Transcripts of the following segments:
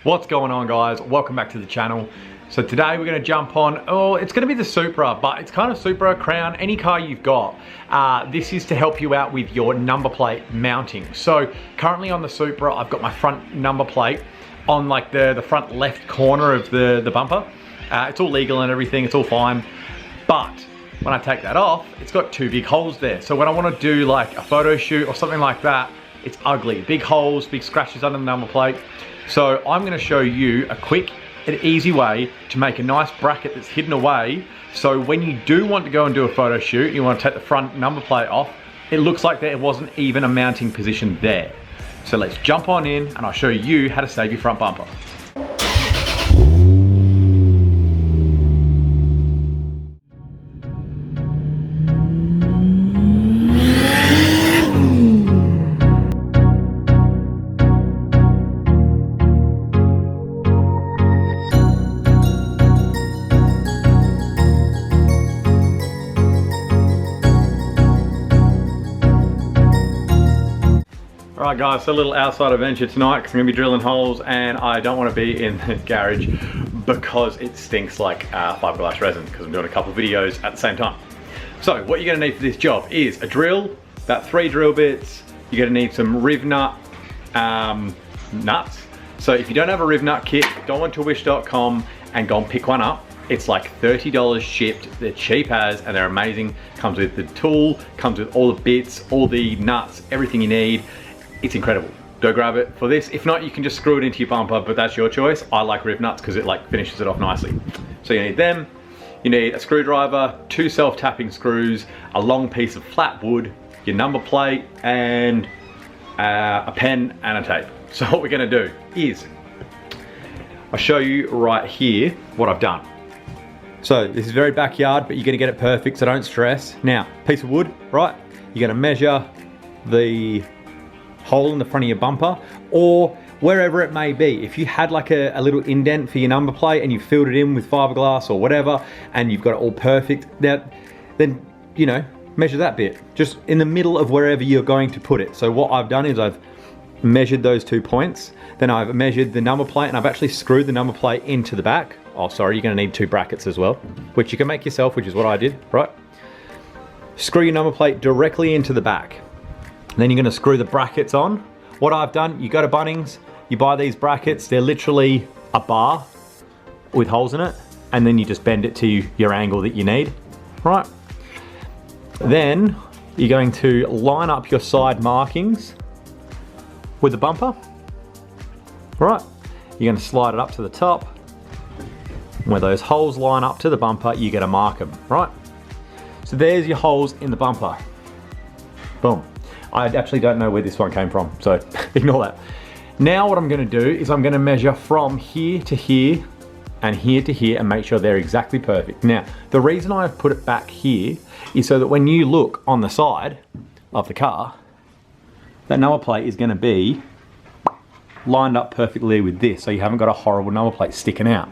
What's going on, guys? Welcome back to the channel. So today we're going to jump on, it's going to be the Supra, but it's kind of Supra, Crown, any car you've got. This is to help you out with your number plate mounting. So currently on the Supra, I've got my front number plate on like the front left corner of the bumper. It's all legal and everything, it's all fine. But when I take that off, it's got two big holes there. So when I want to do like a photo shoot or something like that, it's ugly. Big holes, big scratches under the number plate. So I'm going to show you a quick and easy way to make a nice bracket that's hidden away. So when you do want to go and do a photo shoot, you want to take the front number plate off, it looks like there wasn't even a mounting position there. So let's jump on in and I'll show you how to save your front bumper. Alright guys, so a little outside adventure tonight because I'm going to be drilling holes and I don't want to be in the garage because it stinks like fiberglass resin because I'm doing a couple of videos at the same time. So what you're going to need for this job is a drill, about 3 drill bits. You're going to need some rivnut nuts. So if you don't have a rivnut kit, go on to wish.com and go and pick one up. It's like $30 shipped. They're cheap as and they're amazing. Comes with the tool, comes with all the bits, all the nuts, everything you need. It's incredible. Go grab it for this. If not, you can just screw it into your bumper, but that's your choice. I like rivnuts because it like finishes it off nicely. So you need them. You need a screwdriver, 2 self-tapping screws, a long piece of flat wood, your number plate, and a pen and a tape. So what we're gonna do is, I'll show you right here what I've done. So this is very backyard, but you're gonna get it perfect, so don't stress. Now, piece of wood, right? You're gonna measure the hole in the front of your bumper or wherever it may be. If you had like a little indent for your number plate and you filled it in with fiberglass or whatever and you've got it all perfect, then you know, measure that bit just in the middle of wherever you're going to put it. So what I've done is I've measured those 2 points, then I've measured the number plate and I've actually screwed the number plate into the back. Oh sorry, you're going to need 2 brackets as well, which you can make yourself, which is what I did, right? Screw your number plate directly into the back. Then you're going to screw the brackets on. What I've done, you go to Bunnings, you buy these brackets, they're literally a bar with holes in it, and then you just bend it to your angle that you need, right? Then you're going to line up your side markings with the bumper, right? You're going to slide it up to the top. Where those holes line up to the bumper, you're going to mark them, right? So there's your holes in the bumper. Boom. I actually don't know where this one came from, so ignore that. Now what I'm going to do is I'm going to measure from here to here and here to here and make sure they're exactly perfect. Now, the reason I've put it back here is so that when you look on the side of the car, that number plate is going to be lined up perfectly with this, so you haven't got a horrible number plate sticking out.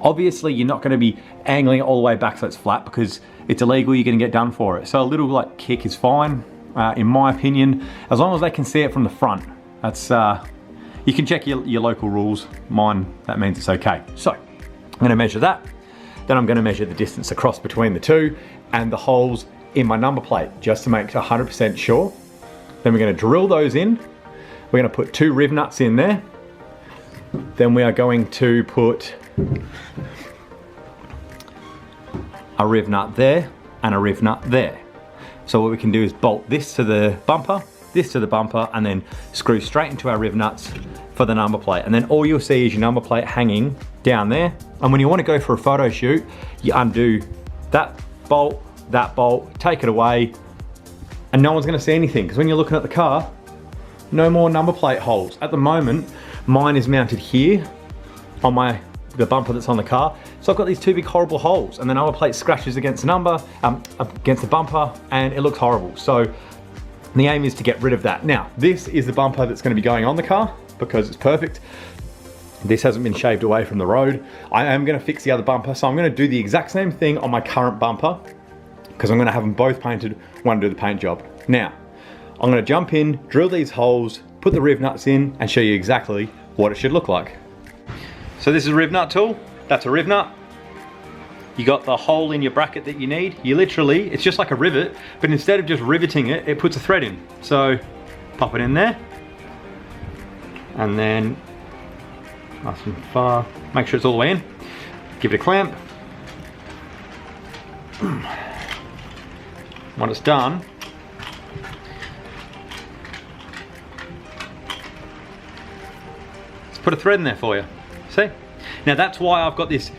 Obviously, you're not going to be angling it all the way back so it's flat because it's illegal, you're going to get done for it. So a little like kick is fine. In my opinion, as long as they can see it from the front. That's you can check your local rules. Mine, that means it's okay. So I'm going to measure that, then I'm going to measure the distance across between the two and the holes in my number plate just to make 100% sure. Then we're going to drill those in. We're going to put 2 rivnuts in there. Then we are going to put a rivnut there and a rivnut there. So what we can do is bolt this to the bumper, and then screw straight into our rivnuts for the number plate. And then all you'll see is your number plate hanging down there. And when you want to go for a photo shoot, you undo that bolt, take it away, and no one's going to see anything. Because when you're looking at the car, no more number plate holes. At the moment, mine is mounted here on the bumper that's on the car. So I've got these 2 big horrible holes and the number plate scratches against the bumper and it looks horrible. So the aim is to get rid of that. Now, this is the bumper that's going to be going on the car because it's perfect. This hasn't been shaved away from the road. I am going to fix the other bumper. So I'm going to do the exact same thing on my current bumper because I'm going to have them both painted, one to do the paint job. Now, I'm going to jump in, drill these holes, put the rivnuts in and show you exactly what it should look like. So this is a rivnut tool. That's a rivnut. You got the hole in your bracket that you need. You literally, it's just like a rivet, but instead of just riveting it, it puts a thread in. So pop it in there. And then nice and far, make sure it's all the way in. Give it a clamp. When it's done, let's put a thread in there for you. See? Now that's why I've got this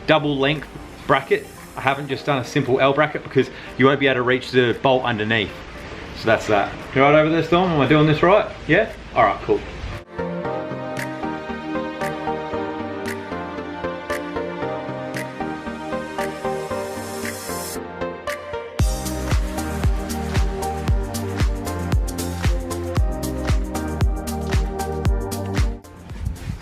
double length bracket. I haven't just done a simple L bracket because you won't be able to reach the bolt underneath. So that's that. You right over there, Storm? Am I doing this right? Yeah? Alright, cool.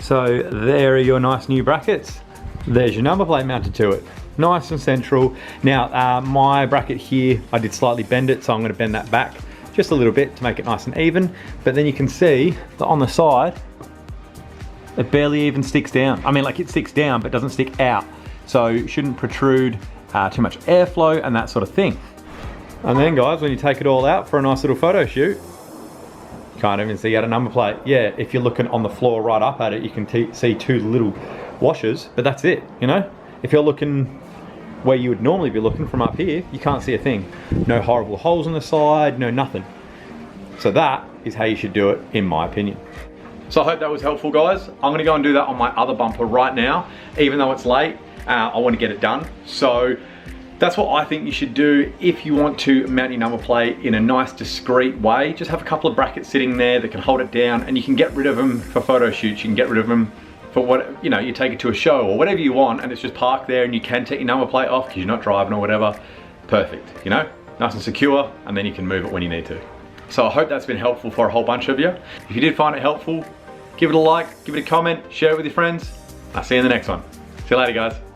So there are your nice new brackets. There's your number plate mounted to it. Nice and central. Now my bracket here, I did slightly bend it, so I'm going to bend that back just a little bit to make it nice and even. But then you can see that on the side, it barely even sticks down. I mean, like it sticks down, but doesn't stick out. So it shouldn't protrude too much airflow and that sort of thing. And then guys, when you take it all out for a nice little photo shoot, can't even see out a number plate. Yeah, if you're looking on the floor right up at it, you can see two little washers, but that's it, you know? If you're looking where you would normally be looking from up here, you can't see a thing. No horrible holes on the side, no nothing. So that is how you should do it, in my opinion. So I hope that was helpful, guys. I'm gonna go and do that on my other bumper right now. Even though it's late, I wanna get it done. So that's what I think you should do if you want to mount your number plate in a nice discreet way. Just have a couple of brackets sitting there that can hold it down, and you can get rid of them for photo shoots. You can get rid of them for what, you know, you take it to a show or whatever you want, and it's just parked there and you can take your number plate off because you're not driving or whatever. Perfect, you know, nice and secure, and then you can move it when you need to. So I hope that's been helpful for a whole bunch of you. If you did find it helpful, give it a like, give it a comment, share it with your friends. I'll see you in the next one. See you later, guys.